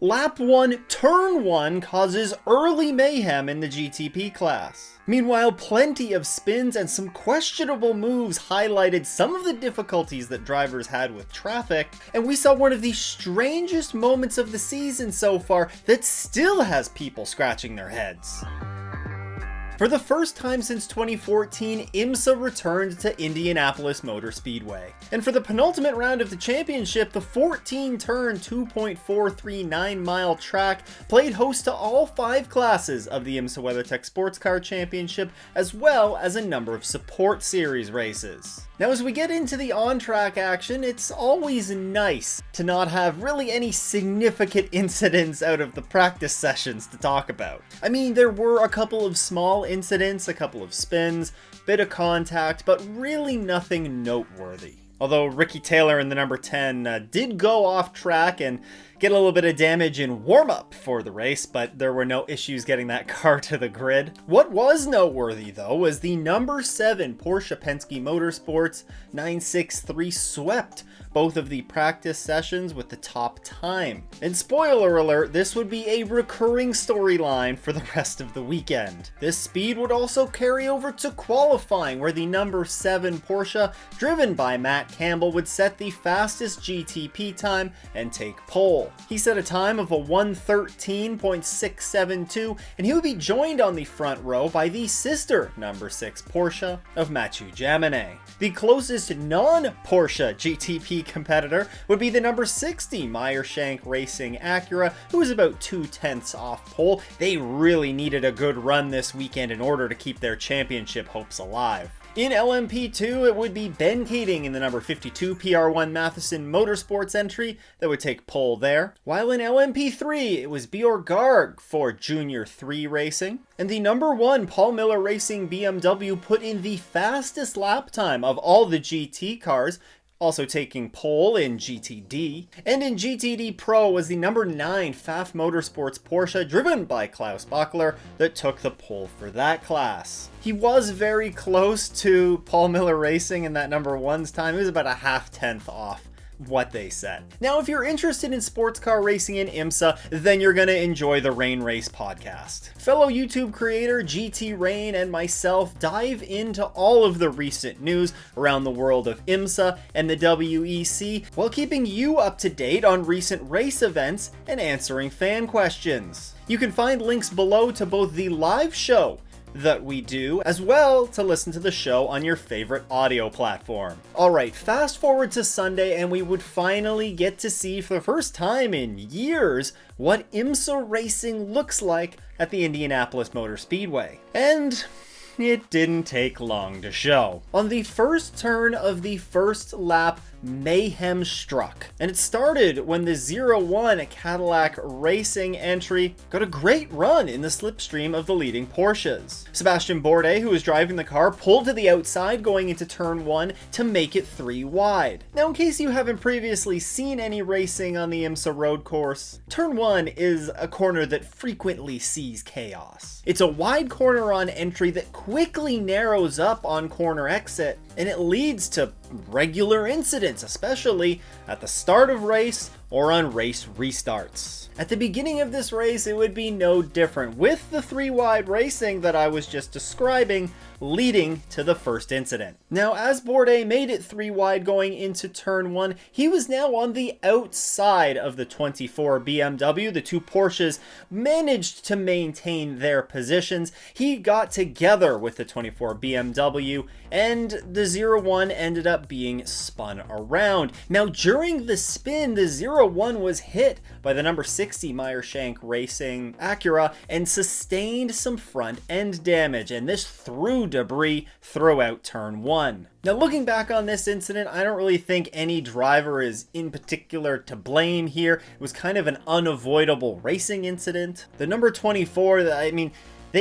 Lap 1, Turn 1 causes early mayhem in the GTP class. Meanwhile, plenty of spins and some questionable moves highlighted some of the difficulties that drivers had with traffic, and we saw one of the strangest moments of the season so far that still has people scratching their heads. For the first time since 2014, Imsa returned to Indianapolis Motor Speedway. And for the penultimate round of the championship, the 14-turn, 2.439-mile track played host to all 5 classes of the Imsa WeatherTech Sports Car Championship, as well as a number of support series races. Now, as we get into the on-track action, it's always nice to not have really any significant incidents out of the practice sessions to talk about. I mean, there were a couple of small incidents, a couple of spins, bit of contact, but really nothing noteworthy. Although Ricky Taylor in the number 10 did go off track and get a little bit of damage in warm-up for the race, but there were no issues getting that car to the grid. What was noteworthy though was the number 7 Porsche Penske Motorsports 963 swept both of the practice sessions with the top time. And spoiler alert, this would be a recurring storyline for the rest of the weekend. This speed would also carry over to qualifying, where the number 7 Porsche, driven by Matt Campbell, would set the fastest GTP time and take pole. He set a time of a 1:13.672, and he would be joined on the front row by the sister number 6 Porsche of Mathieu Jamey. The closest non-Porsche GTP competitor would be the number 60 Meyer-Shank Racing Acura, who was about 2/10 off pole. They really needed a good run this weekend in order to keep their championship hopes alive. In LMP2, it would be Ben Keating in the number 52 PR1 Matheson Motorsports entry that would take pole there. While in LMP3, it was Bjorn Garg for Junior 3 Racing. And the number 1 Paul Miller Racing BMW put in the fastest lap time of all the GT cars, also taking pole in GTD. And in GTD Pro was the number 9 Pfaff Motorsports Porsche, driven by Klaus Bachler, that took the pole for that class. He was very close to Paul Miller Racing in that number 1's time. It was about a 0.5 off what they said. Now, if you're interested in sports car racing in Imsa, then you're gonna enjoy the Rain Race podcast. Fellow YouTube creator GT Rain and myself dive into all of the recent news around the world of Imsa and the WEC, while keeping you up to date on recent race events and answering fan questions. You can find links below to both the live show that we do, as well to listen to the show on your favorite audio platform. Alright, fast forward to Sunday and we would finally get to see for the first time in years what Imsa racing looks like at the Indianapolis Motor Speedway. And it didn't take long to show. On the first turn of the first lap, mayhem struck. And it started when the 01 Cadillac Racing entry got a great run in the slipstream of the leading Porsches. Sebastian Bourdais, who was driving the car, pulled to the outside going into turn 1 to make it 3 wide. Now, in case you haven't previously seen any racing on the Imsa road course, turn 1 is a corner that frequently sees chaos. It's a wide corner on entry that quickly narrows up on corner exit, and it leads to regular incidents, especially at the start of race or on race restarts. At the beginning of this race, it would be no different, with the 3 wide racing that I was just describing leading to the first incident. Now, as Bourdais made it 3 wide going into turn 1, he was now on the outside of the 24 BMW. The 2 Porsches managed to maintain their positions. He got together with the 24 BMW, and the 01 ended up being spun around. Now, during the spin, the 01 was hit by the number 60 Meyer-Shank Racing Acura and sustained some front end damage, and this threw debris throughout turn 1. Now, looking back on this incident, I don't really think any driver is in particular to blame here. It was kind of an unavoidable racing incident. The number 24, they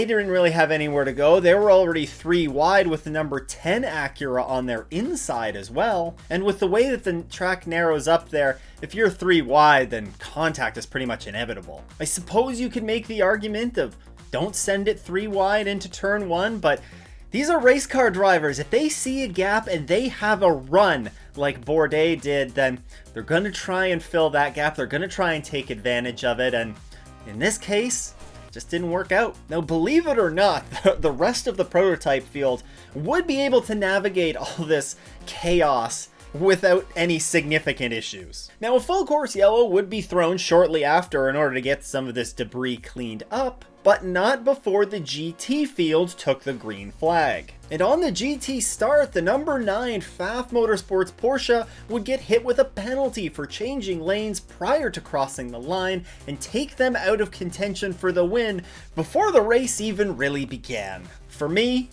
didn't really have anywhere to go. They were already 3 wide with the number 10 Acura on their inside as well. And with the way that the track narrows up there, if you're 3 wide, then contact is pretty much inevitable. I suppose you could make the argument of don't send it 3 wide into turn 1, but these are race car drivers. If they see a gap and they have a run, like Bourdais did, then they're going to try and fill that gap. They're going to try and take advantage of it. And in this case, it just didn't work out. Now, believe it or not, the rest of the prototype field would be able to navigate all this chaos without any significant issues. Now, a full course yellow would be thrown shortly after in order to get some of this debris cleaned up, but not before the GT field took the green flag. And on the GT start, the number 9 Pfaff Motorsports Porsche would get hit with a penalty for changing lanes prior to crossing the line and take them out of contention for the win before the race even really began. For me,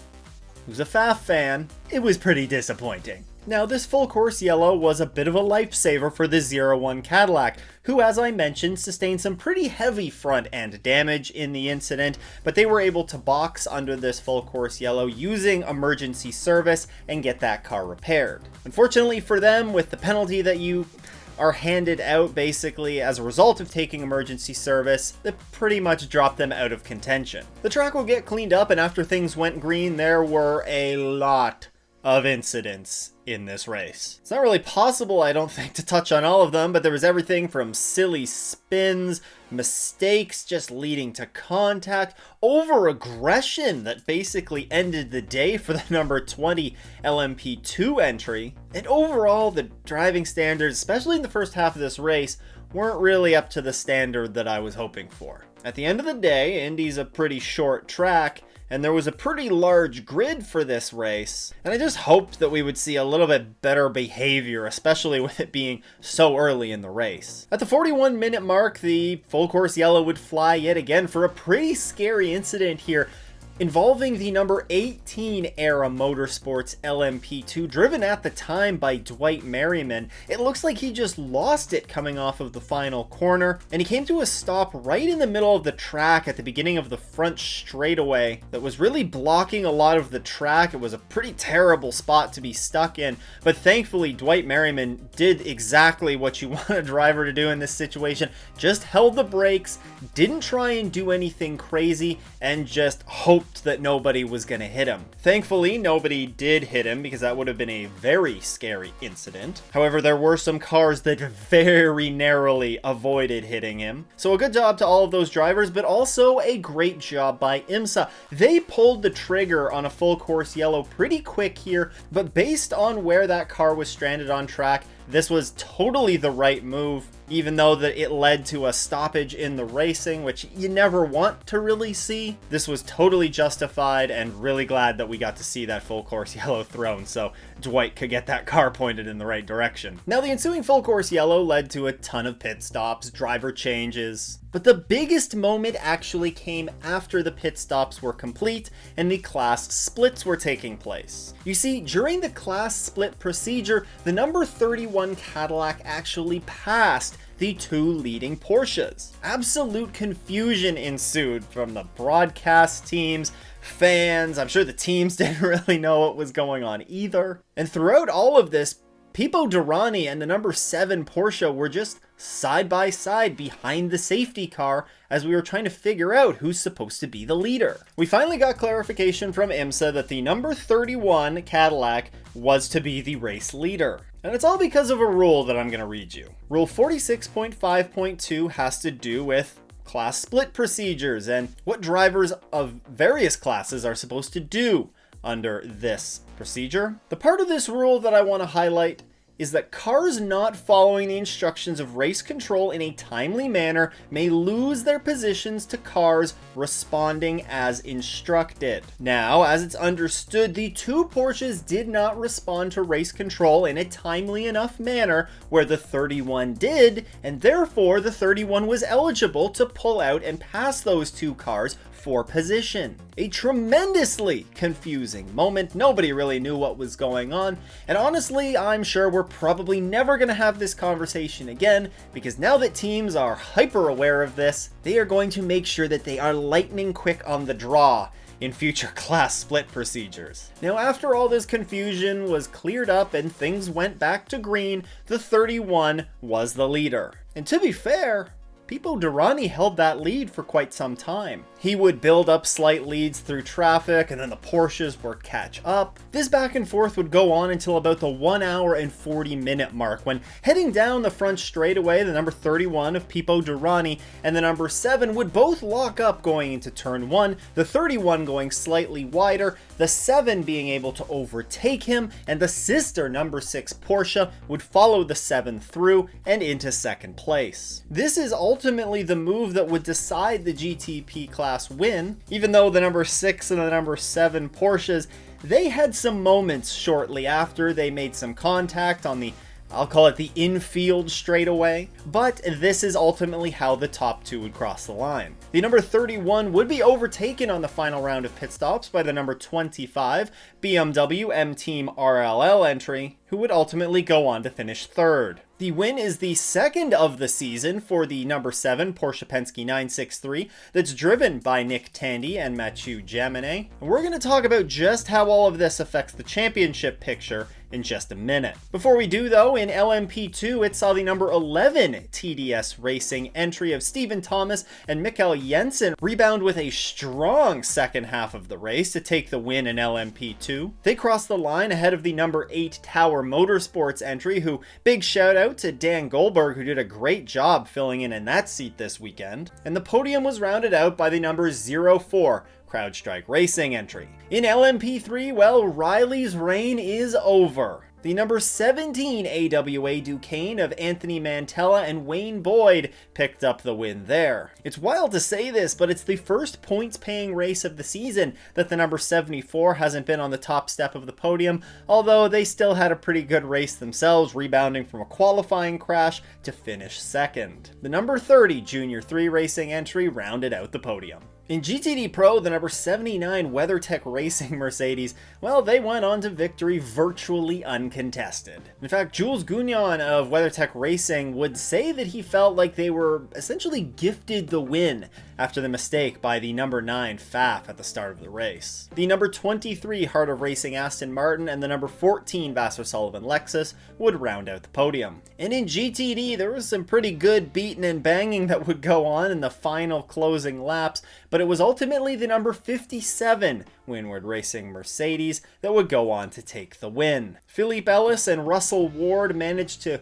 who's a Pfaff fan, it was pretty disappointing. Now, this full course yellow was a bit of a lifesaver for the 01 Cadillac, who, as I mentioned, sustained some pretty heavy front end damage in the incident, but they were able to box under this full course yellow using emergency service and get that car repaired. Unfortunately for them, with the penalty that you are handed out basically as a result of taking emergency service, that pretty much dropped them out of contention. The track will get cleaned up, and after things went green, there were a lot of incidents in this race. It's not really possible, I don't think, to touch on all of them, but there was everything from silly spins, mistakes just leading to contact, over-aggression that basically ended the day for the number 20 LMP2 entry, and overall the driving standards, especially in the first half of this race, weren't really up to the standard that I was hoping for. At the end of the day, Indy's a pretty short track, and there was a pretty large grid for this race, and I just hoped that we would see a little bit better behavior, especially with it being so early in the race. At the 41-minute mark, the full course yellow would fly yet again for a pretty scary incident here, involving the number 18 era Motorsports LMP2, driven at the time by Dwight Merriman. It looks like he just lost it coming off of the final corner, and he came to a stop right in the middle of the track at the beginning of the front straightaway that was really blocking a lot of the track. It was a pretty terrible spot to be stuck in, but thankfully Dwight Merriman did exactly what you want a driver to do in this situation. Just held the brakes, didn't try and do anything crazy, and just hoped that nobody was going to hit him. Thankfully, nobody did hit him, because that would have been a very scary incident. However, there were some cars that very narrowly avoided hitting him. So a good job to all of those drivers, but also a great job by Imsa. They pulled the trigger on a full course yellow pretty quick here, but based on where that car was stranded on track, this was totally the right move, even though that it led to a stoppage in the racing, which you never want to really see. This was totally justified, and really glad that we got to see that full course yellow thrown so Dwight could get that car pointed in the right direction. Now, the ensuing full course yellow led to a ton of pit stops, driver changes, but the biggest moment actually came after the pit stops were complete and the class splits were taking place. You see, during the class split procedure, the number 31 Cadillac actually passed the two leading Porsches. Absolute confusion ensued from the broadcast teams, fans. I'm sure the teams didn't really know what was going on either. And throughout all of this, Pipo Derani and the number 7 Porsche were just side by side behind the safety car as we were trying to figure out who's supposed to be the leader. We finally got clarification from Imsa that the number 31 Cadillac was to be the race leader. And it's all because of a rule that I'm going to read you. Rule 46.5.2 has to do with class split procedures and what drivers of various classes are supposed to do under this procedure. The part of this rule that I want to highlight is that cars not following the instructions of race control in a timely manner may lose their positions to cars responding as instructed. Now, as it's understood, the two Porsches did not respond to race control in a timely enough manner where the 31 did, and therefore the 31 was eligible to pull out and pass those two cars for position. A tremendously confusing moment. Nobody really knew what was going on, and honestly, I'm sure we're probably never going to have this conversation again, because now that teams are hyper aware of this, they are going to make sure that they are lightning quick on the draw in future class split procedures. Now, after all this confusion was cleared up and things went back to green, the 31 was the leader. And to be fair, Pipo Derani held that lead for quite some time. He would build up slight leads through traffic, and then the Porsches would catch up. This back and forth would go on until about the 1 hour and 40-minute mark, when heading down the front straightaway, the number 31 of Pipo Derani and the number 7 would both lock up going into turn 1, the 31 going slightly wider, the 7 being able to overtake him, and the sister number 6 Porsche would follow the 7 through and into second place. This is ultimately the move that would decide the GTP class win, even though the number 6 and the number 7 Porsches, they had some moments shortly after. They made some contact on the, I'll call it the infield straightaway, but this is ultimately how the top 2 would cross the line. The number 31 would be overtaken on the final round of pit stops by the number 25 BMW M Team RLL entry, who would ultimately go on to finish third. The win is the second of the season for the number 7 Porsche Penske 963 that's driven by Nick Tandy and Mathieu Jamey. And we're going to talk about just how all of this affects the championship picture in just a minute. Before we do though, in LMP2 it saw the number 11 TDS Racing entry of Stephen Thomas and Mikael Jensen rebound with a strong second half of the race to take the win in LMP2. They crossed the line ahead of the number 8 Tower Motorsports entry, who, big shout out to Dan Goldberg, who did a great job filling in that seat this weekend. And the podium was rounded out by the number 04 CrowdStrike Racing entry. In LMP3, well, Riley's reign is over. The number 17 AWA Duquesne of Anthony Mantella and Wayne Boyd picked up the win there. It's wild to say this, but it's the first points-paying race of the season that the number 74 hasn't been on the top step of the podium, although they still had a pretty good race themselves, rebounding from a qualifying crash to finish second. The number 30 Junior 3 Racing entry rounded out the podium. In GTD Pro, the number 79 WeatherTech Racing Mercedes, well, they went on to victory virtually uncontested. In fact, Jules Gounon of WeatherTech Racing would say that he felt like they were essentially gifted the win after the mistake by the number 9 Pfaff at the start of the race. The number 23 Heart of Racing Aston Martin and the number 14 Vassar Sullivan Lexus would round out the podium. And in GTD, there was some pretty good beating and banging that would go on in the final closing laps, but it was ultimately the number 57 Windward Racing Mercedes that would go on to take the win. Philippe Ellis and Russell Ward managed to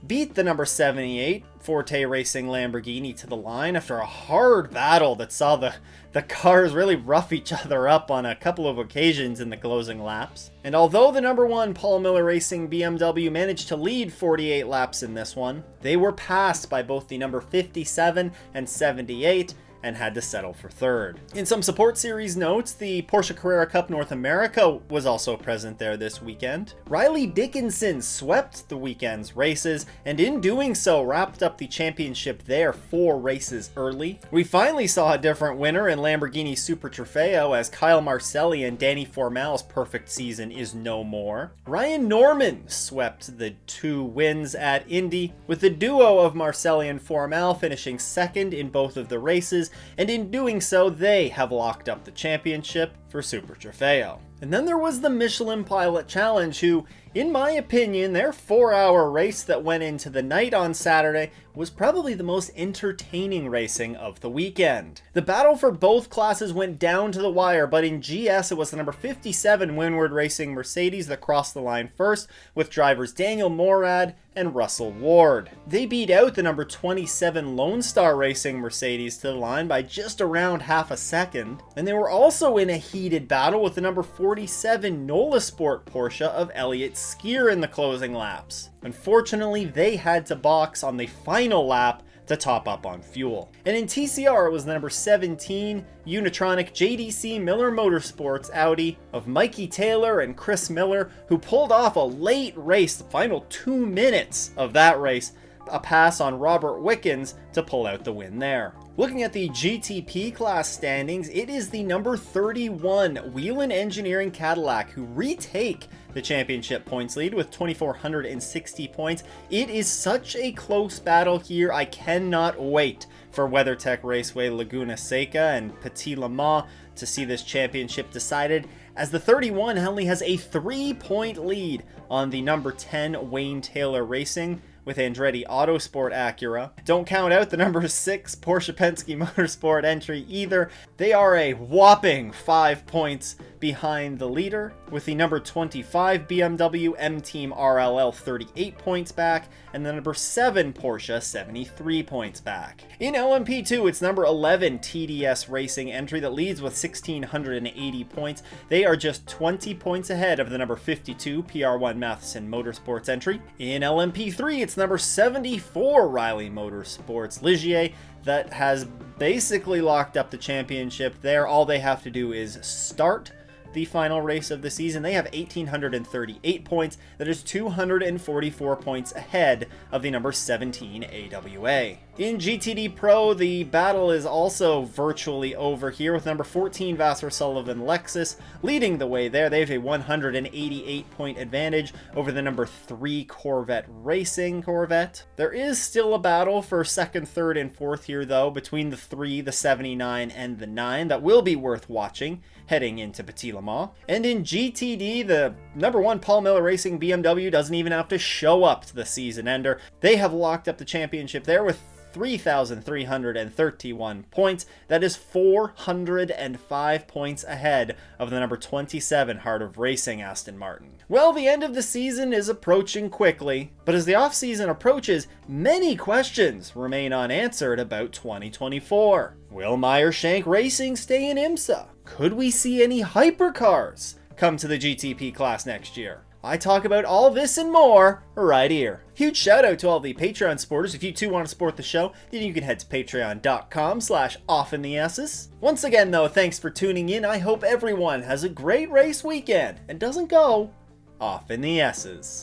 beat the number 78 Forte Racing Lamborghini to the line after a hard battle that saw the cars really rough each other up on a couple of occasions in the closing laps. And although the number 1 Paul Miller Racing BMW managed to lead 48 laps in this one, they were passed by both the number 57 and 78, and had to settle for third. In some support series notes, the Porsche Carrera Cup North America was also present there this weekend. Riley Dickinson swept the weekend's races, and in doing so wrapped up the championship there 4 races early. We finally saw a different winner in Lamborghini Super Trofeo as Kyle Marcelli and Danny Formal's perfect season is no more. Ryan Norman swept the 2 wins at Indy, with the duo of Marcelli and Formal finishing second in both of the races, and in doing so, they have locked up the championship for Super Trofeo. And then there was the Michelin Pilot Challenge, who, in my opinion, their 4-hour race that went into the night on Saturday was probably the most entertaining racing of the weekend. The battle for both classes went down to the wire, but in GS it was the number 57 Windward Racing Mercedes that crossed the line first, with drivers Daniel Morad and Russell Ward. They beat out the number 27 Lone Star Racing Mercedes to the line by just around half a second, and they were also in a heated battle with the number 47 Nola Sport Porsche of Elliott Skier in the closing laps. Unfortunately, they had to box on the final lap to top up on fuel. And in TCR, it was the number 17 Unitronic JDC Miller Motorsports Audi of Mikey Taylor and Chris Miller, who pulled off a late race, the final 2 minutes of that race, a pass on Robert Wickens to pull out the win there. Looking at the GTP class standings, it is the number 31 Whelen Engineering Cadillac who retake the championship points lead with 2,460 points. It is such a close battle here. I cannot wait for WeatherTech Raceway Laguna Seca and Petit Le Mans to see this championship decided, as the 31 only has a 3-point lead on the number 10 Wayne Taylor Racing, with Andretti Autosport Acura. Don't count out the number 6 Porsche Penske Motorsport entry either. They are a whopping 5 points behind the leader, with the number 25 BMW M-Team RLL 38 points back, and the number 7 Porsche 73 points back. In LMP2, it's number 11 TDS Racing entry that leads with 1,680 points. They are just 20 points ahead of the number 52 PR1 Matheson Motorsports entry. In LMP3, it's number 74 Riley Motorsports Ligier that has basically locked up the championship there. All they have to do is start the final race of the season. They have 1,838 points. That is 244 points ahead of the number 17 AWA. In GTD Pro, the battle is also virtually over here, with number 14 Vassar Sullivan Lexus leading the way there. They have a 188 point advantage over the number 3 Corvette Racing Corvette. There is still a battle for second, third, and fourth here, though, between the 3, the 79, and the 9 that will be worth watching heading into Petit Le Mans. And in GTD, the number 1 Paul Miller Racing BMW doesn't even have to show up to the season ender. They have locked up the championship there with 3,331 points. That is 405 points ahead of the number 27 Heart of Racing Aston Martin. Well, the end of the season is approaching quickly, but as the off-season approaches, many questions remain unanswered about 2024. Will Meyershank Racing stay in Imsa? Could we see any hypercars come to the GTP class next year? I talk about all this and more right here. Huge shout out to all the Patreon supporters. If you too want to support the show, then you can head to patreon.com/offintheesses. Once again though, thanks for tuning in. I hope everyone has a great race weekend and doesn't go off in the S's.